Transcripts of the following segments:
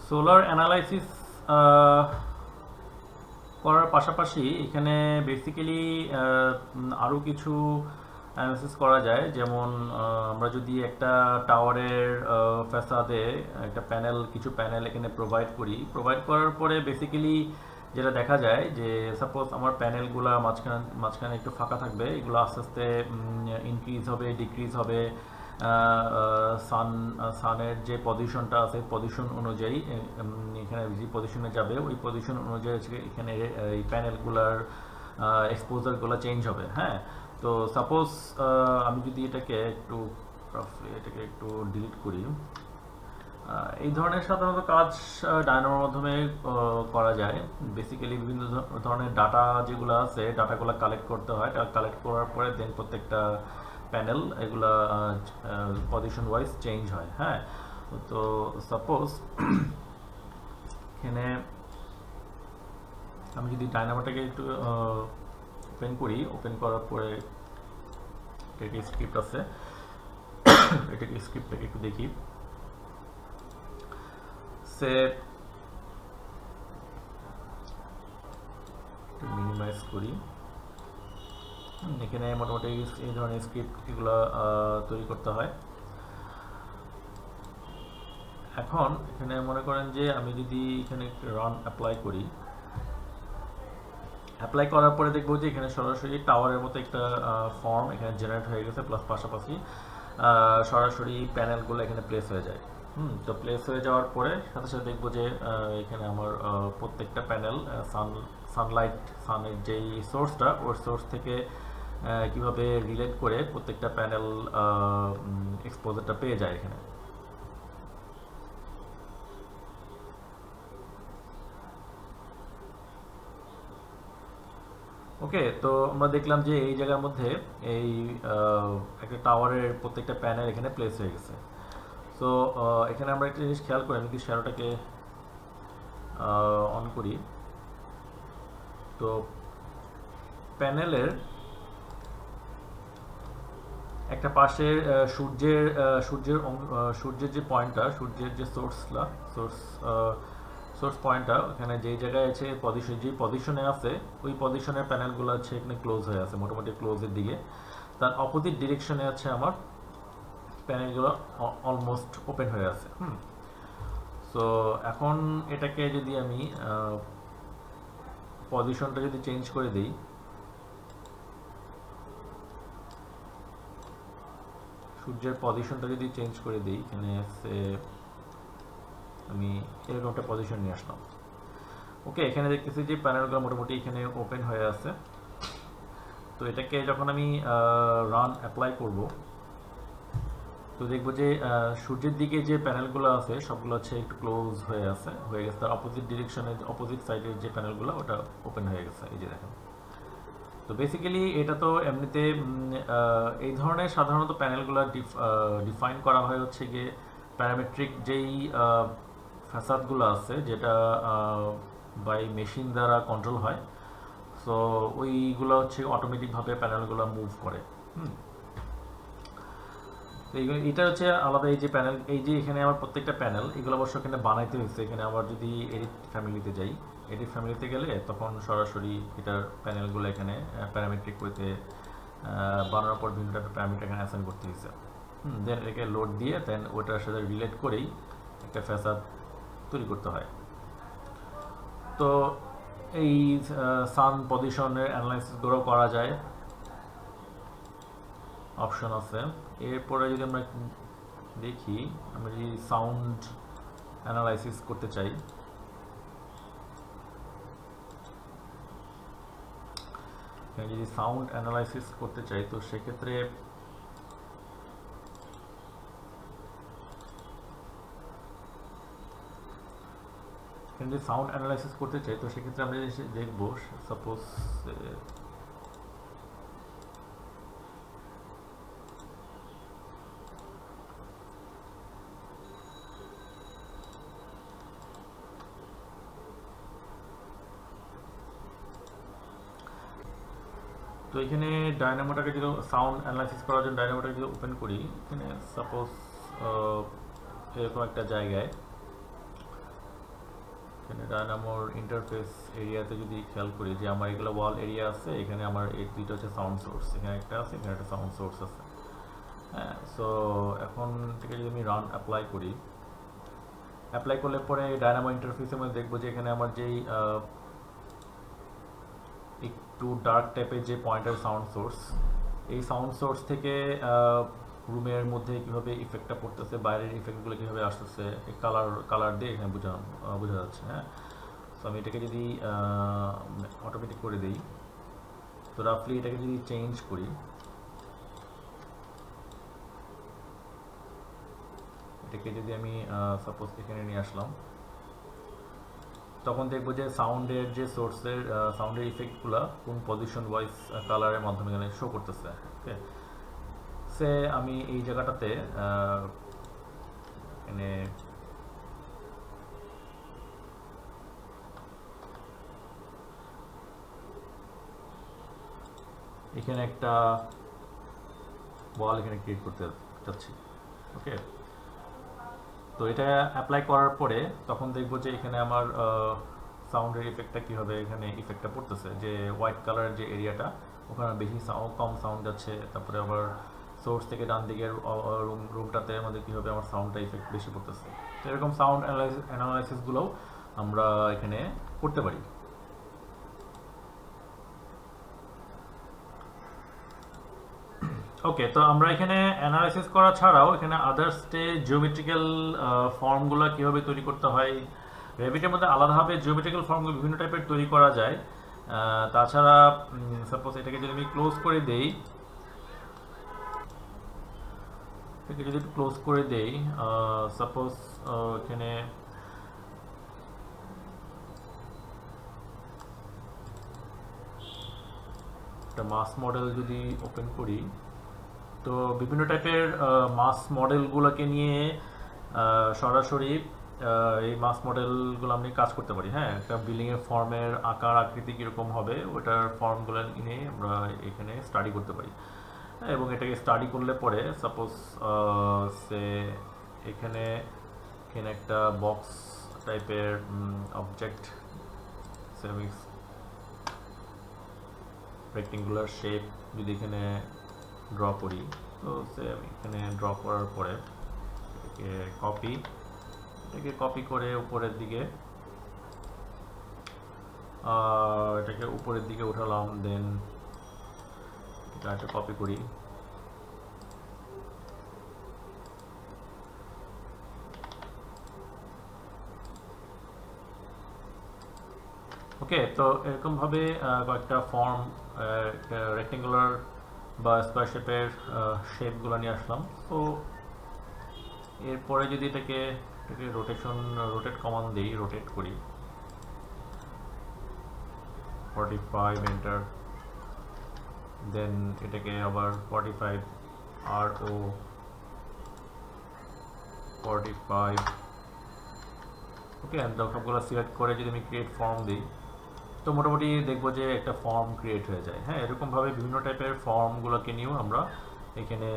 Solar analysis করার পাশাপাশি এখানে বেসিক্যালি আরও কিছু অ্যানালাইসিস করা যায়। যেমন আমরা যদি একটা টাওয়ারের ফ্যাসাদে একটা কিছু প্যানেল এখানে প্রোভাইড করার পরে বেসিক্যালি যেটা দেখা যায় যে সাপোজ আমার প্যানেলগুলো মাঝখানে একটু ফাঁকা থাকবে, এগুলো আস্তে আস্তে ইনক্রিজ হবে, ডিক্রিজ হবে সানের যে পজিশনটা আছে পজিশন অনুযায়ী এখানে যে পজিশনে যাবে ওই পজিশন অনুযায়ী এখানে এই প্যানেলগুলার এক্সপোজারগুলো চেঞ্জ হবে। হ্যাঁ, তো সাপোজ আমি যদি এটাকে একটু ডিলিট করি, এই ধরনের সাধারণত কাজ ডায়নামোর মাধ্যমে করা যায়। বেসিক্যালি বিভিন্ন ধরনের ডাটা যেগুলো আছে ডাটাগুলো কালেক্ট করতে হয়, কালেক্ট করার পরে দেন প্রত্যেকটা প্যানেল এগুলা পজিশন ওয়াইজ চেঞ্জ হয়। হ্যাঁ, তো সাপোজ এখানে আমি যদি ডায়নামোটাকে একটু ওপেন করার পরে এটাকে স্ক্রিপ্ট আছে, এটাকে স্ক্রিপ্টটাকে একটু দেখি। মিনিমাইজ করি। এখানে মোটামুটি এই ধরনের স্ক্রিপ্ট এগুলো তৈরি করতে হয়। এখন এখানে মনে করেন যে আমি যদি এখানে রান অ্যাপ্লাই করার পরে দেখবো যে এখানে সরাসরি টাওয়ারের মতো একটা ফর্ম এখানে জেনারেট হয়ে গেছে, প্লাস পাশাপাশি সরাসরি প্যানেলগুলো এখানে প্লেস হয়ে যায়। তো প্লেস হয়ে যাওয়ার পরে সাথে সাথে দেখবো যে এখানে আমার প্রত্যেকটা প্যানেল সানের যেই সোর্সটা ওর সোর্স থেকে কিভাবে রিলেট করে প্রত্যেকটা প্যানেল এক্সপোজারটা পেয়ে যায় এখানে। ওকে, তো আমরা দেখলাম যে এই জায়গার মধ্যে এই একটা টাওয়ারের প্রত্যেকটা প্যানেল এখানে প্লেস হয়ে গেছে। সো এখানে আমরা একটা জিনিস খেয়াল করি, আমি যদি শ্যাডোটাকে অন করি, তো প্যানেলের একটা পাশে সূর্যের যে পয়েন্টটা, সূর্যের যে সোর্স পয়েন্টটা এখানে যেই জায়গায় আছে যেই পজিশনে আছে ওই পজিশনের প্যানেলগুলো আছে এখানে ক্লোজ হয়ে আছে, মোটামুটি ক্লোজের দিকে। তার অপোজিট ডিরেকশনে আছে আমার প্যানেলগুলো অলমোস্ট ওপেন হয়ে আছে। সো এখন এটাকে যদি আমি পজিশনটা যদি চেঞ্জ করে দিই, সূর্যের পজিশনটা যদি চেঞ্জ করে দিই, এখানে আমি এরকম একটা পজিশন নিয়ে আসলাম। ওকে, এখানে দেখতেছি যে প্যানেলগুলো মোটামুটি এখানে ওপেন হয়ে আছে। তো এটাকে যখন আমি রান অ্যাপ্লাই করব, তো দেখবো যে সূর্যের দিকে যে প্যানেলগুলো আছে সবগুলো হচ্ছে একটু ক্লোজ হয়ে গেছে। তার অপোজিট ডিরেকশনে অপোজিট সাইডের যে প্যানেলগুলো ওটা ওপেন হয়ে গেছে, এই যে দেখেন। তো বেসিক্যালি এটা তো এমনিতে এই ধরনের সাধারণত প্যানেলগুলো ডিফাইন করা হয় হচ্ছে গিয়ে প্যারামেট্রিক যেই ফ্যাসাদগুলো আছে যেটা বাই মেশিন দ্বারা কন্ট্রোল হয়। সো ওইগুলো হচ্ছে অটোমেটিকভাবে প্যানেলগুলো মুভ করে। এটা হচ্ছে আলাদা। এই যে প্যানেল, এই যে এখানে আমার প্রত্যেকটা প্যানেল এগুলো অবশ্য এখানে বানাইতে হয়েছে। এখানে আবার যদি এডিট ফ্যামিলিতে যাই, এডিট ফ্যামিলিতে গেলে তখন সরাসরি এটার প্যানেলগুলো এখানে প্যারামেট্রিক করতে বানানোর পর বিভিন্ন টাইপের প্যারামিটার এখানে অ্যাসাইন করতে হয়েছে। দেন এটাকে লোড দিয়ে দেন ওটার সাথে রিলেট করেই একটা ফ্যাসাদ তৈরি করতে হয়। তো এই সান পজিশনের অ্যানালাইসিসগুলো করা যায়, অপশন আছে। এরপরে যদি আমরা দেখি, আমরা যদি সাউন্ড অ্যানালাইসিস করতে চাই, তো সেক্ষেত্রে আমরা দেখবো সাপোজ তো এখানে ডায়নামোটাকে যদি সাউন্ড অ্যানালাইসিস করার জন্য ডায়নামোটাকে যদি ওপেন করি, এখানে সাপোজ এরকম একটা জায়গায় এখানে ডায়নামোর ইন্টারফেস এরিয়াতে যদি খেয়াল করি যে আমার এগুলো ওয়াল এরিয়া আছে, এখানে আমার এই দুইটা হচ্ছে সাউন্ড সোর্স, এখানে একটা আছে, এখানে একটা সাউন্ড সোর্স আছে। হ্যাঁ, সো এখন থেকে যদি আমি রান অ্যাপ্লাই করি, অ্যাপ্লাই করলে পরে ডায়নামো ইন্টারফেসের মধ্যে দেখবো যে এখানে আমার যেই একটু ডার্ক টাইপের যে পয়েন্টার সাউন্ড সোর্স, এই সাউন্ড সোর্স থেকে রুমের মধ্যে কীভাবে ইফেক্টটা পড়তেছে, বাইরের ইফেক্টগুলো কীভাবে আসতেছে, কালার দিয়ে এখানে বোঝা যাচ্ছে। হ্যাঁ, সো আমি এটাকে যদি অটোমেটিক করে দিই, তো রাফলি এটাকে যদি চেঞ্জ করি, এটাকে যদি আমি সাপোজ এখানে নিয়ে আসলাম, তখন দেখবো যে সাউন্ডের যে সোর্সের সাউন্ডের ইফেক্টগুলো কোন পজিশন ওয়াইজ কালারের মাধ্যমে এখানে শো করতেছে। ওকে, সে আমি এই জায়গাটাতে এখানে একটা ওয়াল এখানে ক্রিয়েট করতে চাচ্ছি। ওকে, তো এটা অ্যাপ্লাই করার পরে তখন দেখবো যে এখানে আমার সাউন্ডের ইফেক্টটা কীভাবে এখানে ইফেক্টটা পড়তেছে, যে হোয়াইট কালারের যে এরিয়াটা ওখানে বেশি কম সাউন্ড যাচ্ছে, তারপরে আবার সোর্স থেকে ডান দিকের রুমটাতে আমাদের কীভাবে আমার সাউন্ডটা ইফেক্ট বেশি পড়তেছে। তো এরকম সাউন্ড অ্যানালাইসিসগুলোও আমরা এখানে করতে পারি। ওকে, তো আমরা এখানে অ্যানালাইসিস করা ছাড়াও এখানে আদার্স যে জিওমেট্রিক্যাল ফর্মগুলো কীভাবে তৈরি করতে হয়, রেভিটের মধ্যে আলাদাভাবে জিওমেট্রিক্যাল ফর্মগুলো বিভিন্ন টাইপের তৈরি করা যায়। তাছাড়া সাপোজ এটাকে যদি আমি ক্লোজ করে দেই, এটাকে যদি ক্লোজ করে দেই, সাপোজ এখানে একটা মাস মডেল যদি ওপেন করি, তো বিভিন্ন টাইপের মাস মডেলগুলোকে নিয়ে সরাসরি এই মাস মডেলগুলো আমি কাজ করতে পারি। হ্যাঁ, একটা বিল্ডিংয়ের ফর্মের আকার আকৃতি কীরকম হবে ওটার ফর্মগুলো নিয়ে আমরা এখানে স্টাডি করতে পারি। এবং এটাকে স্টাডি করলে পরে সাপোজ সে এখানে একটা বক্স টাইপের অবজেক্ট সেমিক্স রেক্টেঙ্গুলার শেপ যদি এখানে ড্র করি, তো সে আমি এখানে ড্র করার পরে এটাকে কপি করে উপরের দিকে উঠালাম, দেন এটা কপি করি, ওকে। তো এরকমভাবে কয়েকটা ফর্ম রেক্টেঙ্গুলার বা স্কোয়ার শেপের শেপগুলো নিয়ে আসলাম। তো এরপরে যদি এটাকে রোটেট কমান্ড দিই, রোটেট করি 45 এন্টার, দেন এটাকে আবার 45 RO 45, ওকে। সবগুলো সিলেক্ট করে যদি আমি ক্রিয়েট ফর্ম দিই, তো মোটামুটি দেখবো যে একটা ফর্ম ক্রিয়েট হয়ে যায়। হ্যাঁ, এরকমভাবে বিভিন্ন টাইপের ফর্মগুলোকে নিয়েও আমরা এখানে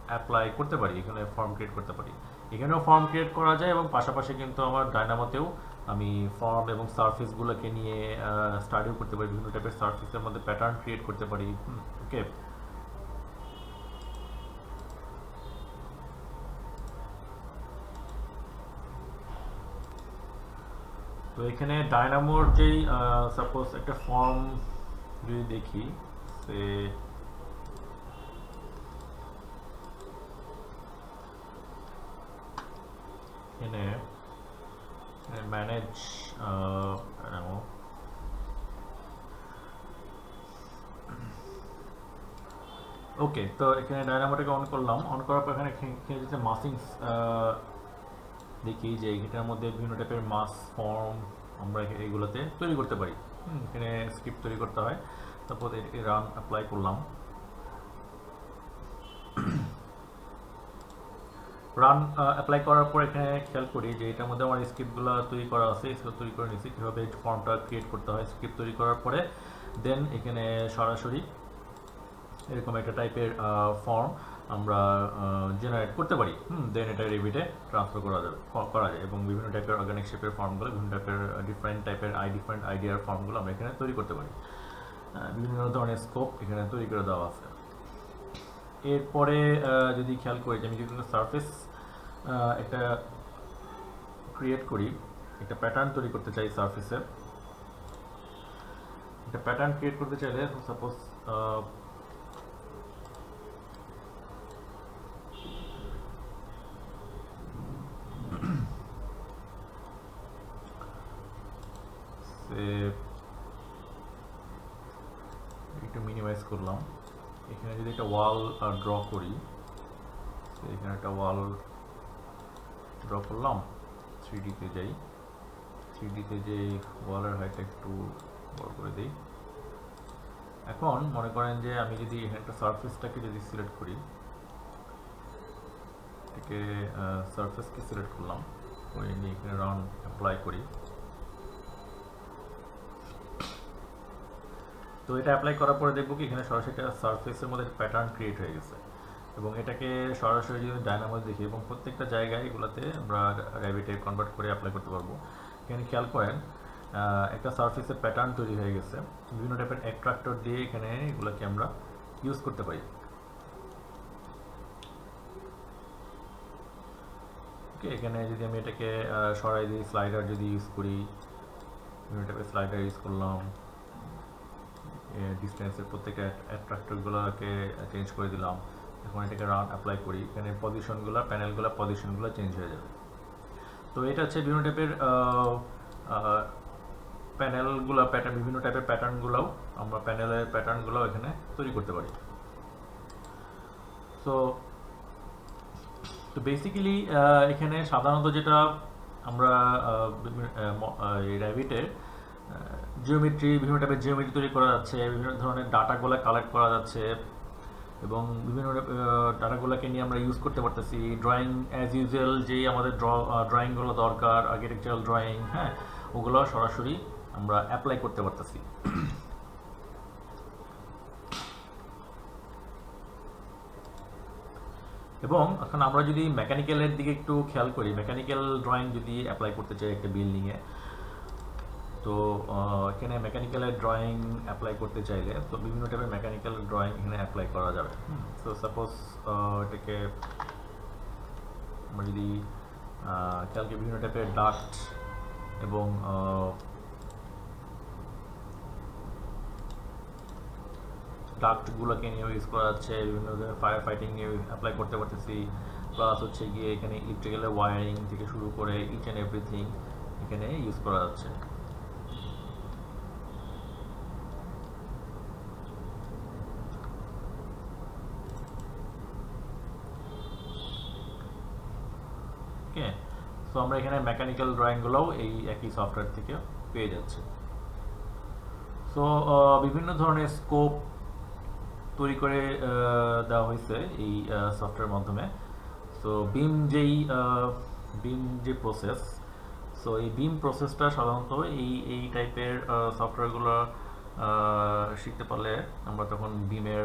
অ্যাপ্লাই করতে পারি, এখানে ফর্ম ক্রিয়েট করতে পারি। এখানেও ফর্ম ক্রিয়েট করা যায় এবং পাশাপাশি কিন্তু আমার ডায়নামোতেও আমি ফর্ম এবং সারফেসগুলোকে নিয়ে স্টাডিও করতে পারি, বিভিন্ন টাইপের সারফেসের মধ্যে প্যাটার্ন ক্রিয়েট করতে পারি। ওকে, তো এখানে ডায়নামোর যেই সাপোজ একটা ফর্ম যদি দেখি, সে এখানে ম্যানেজ ডায়নামো, ওকে। তো এখানে ডায়নামোটাকে অন করলাম, অন করার পর এখানে যে মাসিংস দেখি যে এটার মধ্যে বিভিন্ন টাইপের মাস ফর্ম আমরা এইগুলোতে তৈরি করতে পারি। এখানে স্ক্রিপ্ট তৈরি করতে হয়, তারপর এটাকে রান অ্যাপ্লাই করলাম। রান অ্যাপ্লাই করার পর এখানে খেয়াল করি যে এটার মধ্যে আমার স্ক্রিপ্টগুলো তৈরি করা আছে, স্ক্রিপ্ট তৈরি করে নিচ্ছি কীভাবে ফর্মটা ক্রিয়েট করতে হয়। স্ক্রিপ্ট তৈরি করার পরে দেন এখানে সরাসরি এরকম একটা টাইপের ফর্ম আমরা জেনারেট করতে পারি। দেন এটা রেভিটে ট্রান্সফার করা যায় এবং বিভিন্ন টাইপের অর্গানিক শেপের ফর্মগুলো, বিভিন্ন টাইপের ডিফারেন্ট আইডিয়ার ফর্মগুলো আমরা এখানে তৈরি করতে পারি। বিভিন্ন ধরনের স্কোপ এখানে তৈরি করে দেওয়া আছে। এরপরে যদি খেয়াল করি যে আমি যদি সারফেস একটা ক্রিয়েট করি, একটা প্যাটার্ন তৈরি করতে চাই সারফেসে, একটা প্যাটার্ন ক্রিয়েট করতে চাইলে সাপোজ একটু মিনিমাইজ করলাম। এখানে যদি একটা ওয়াল ড্র করি, এখানে একটা ওয়াল ড্র করলাম, 3D-তে যাই, 3D-তে যে ওয়ালের হাইটটা একটু বড় করে দিই। এখন মনে করেন যে আমি যদি এখানে একটা সারফেসটাকে যদি সিলেক্ট করি, এটাকে সারফেসকে সিলেক্ট করলাম, করে নিয়ে এখানে রাউন্ড অ্যাপ্লাই করি। তো এটা অ্যাপ্লাই করার পরে দেখবো কি এখানে সরাসরি একটা সারফেসের মধ্যে প্যাটার্ন ক্রিয়েট হয়ে গেছে এবং এটাকে সরাসরি যদি ডায়নামোস দেখি এবং প্রত্যেকটা জায়গায় এগুলোতে আমরা রেভিটে কনভার্ট করে অ্যাপ্লাই করতে পারবো। এখানে খেয়াল করেন একটা সারফেসের প্যাটার্ন তৈরি হয়ে গেছে, বিভিন্ন টাইপের অ্যাট্রাক্টর দিয়ে এখানে এগুলোকে আমরা ইউজ করতে পারি। ওকে, এখানে যদি আমি এটাকে সরাই দিই, স্লাইডার যদি ইউজ করি, বিভিন্ন টাইপের স্লাইডার ইউজ করলাম, ডিস্টেন্সের প্রত্যেকটা অ্যাট্রাক্টরগুলোকে চেঞ্জ করে দিলাম। এখন এটাকে রান অ্যাপ্লাই করি, এখানে পজিশনগুলো চেঞ্জ হয়ে যাবে। তো এটা হচ্ছে বিভিন্ন টাইপের বিভিন্ন টাইপের প্যাটার্নগুলোও আমরা প্যানেলের প্যাটার্নগুলো এখানে তৈরি করতে পারি। তো বেসিক্যালি এখানে সাধারণত যেটা আমরা রেভিটের বিভিন্ন টাইপের জিওমেট্রি তৈরি করা যাচ্ছে, বিভিন্ন ধরনের ডাটাগুলো কালেক্ট করা যাচ্ছে এবং বিভিন্ন ডাটাগুলোকে নিয়ে আমরা ইউজ করতে পারতেছি। ড্রয়িং অ্যাজ ইউজুয়াল যেই আমাদের ড্রয়িংগুলো দরকার, আর্কিটেকচারাল ড্রয়িং, হ্যাঁ, ওগুলো সরাসরি আমরা অ্যাপ্লাই করতে পারতেছি। এবং এখন আমরা যদি মেকানিক্যালের দিকে একটু খেয়াল করি, মেকানিক্যাল ড্রয়িং যদি অ্যাপ্লাই করতে চাই একটা বিল্ডিংয়ে, তো এখানে মেকানিক্যালের ড্রয়িং অ্যাপ্লাই করতে চাইলে তো বিভিন্ন টাইপের মেকানিক্যাল ড্রয়িং এখানে অ্যাপ্লাই করা যাবে। সো সাপোজ এটাকে আমরা যদি খেয়ালকে বিভিন্ন টাইপের ডাক্ট এবং ডাক্টগুলোকে নিয়ে ইউজ করা যাচ্ছে, বিভিন্ন ধরনের ফায়ার ফাইটিং নিয়ে অ্যাপ্লাই করতে পারতেছি। প্লাস হচ্ছে গিয়ে এখানে ইলেকট্রিক্যালের ওয়ারিং থেকে শুরু করে ইচ অ্যান্ড এভরিথিং এখানে ইউজ করা যাচ্ছে। ওকে, সো আমরা এখানে মেকানিক্যাল ড্রয়িংগুলোও এই একই সফটওয়্যার থেকে পেয়ে যাচ্ছি। সো বিভিন্ন ধরনের স্কোপ তৈরি করে দেওয়া হয়েছে এই সফটওয়্যার মাধ্যমে। সো বিম যে প্রসেস, সো এই বিম প্রসেসটা সাধারণত এই টাইপের সফটওয়্যারগুলো শিখতে পারলে আমরা তখন বিমের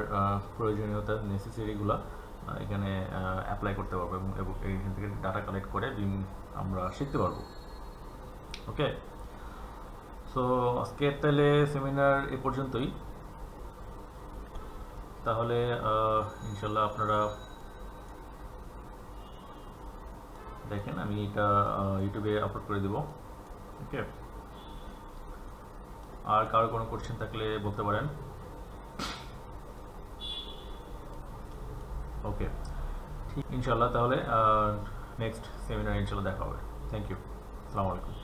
প্রয়োজনীয়তা নেসেসারিগুলো এখানে অ্যাপ্লাই করতে পারবো এবং এইখান থেকে ডাটা কালেক্ট করে বিম আমরা শিখতে পারবো। ওকে, সো আজকের তাহলে সেমিনার এ পর্যন্তই। তাহলে ইনশাল্লাহ আপনারা দেখেন, আমি এটা ইউটিউবে আপলোড করে দেব। ওকে, আর কারো কোনো কোশ্চেন থাকলে বলতে পারেন। ওকে, ঠিক ইনশাল্লাহ তাহলে নেক্সট সেমিনার ইনশাল্লাহ দেখা হবে। থ্যাংক ইউ, আসসালামু আলাইকুম।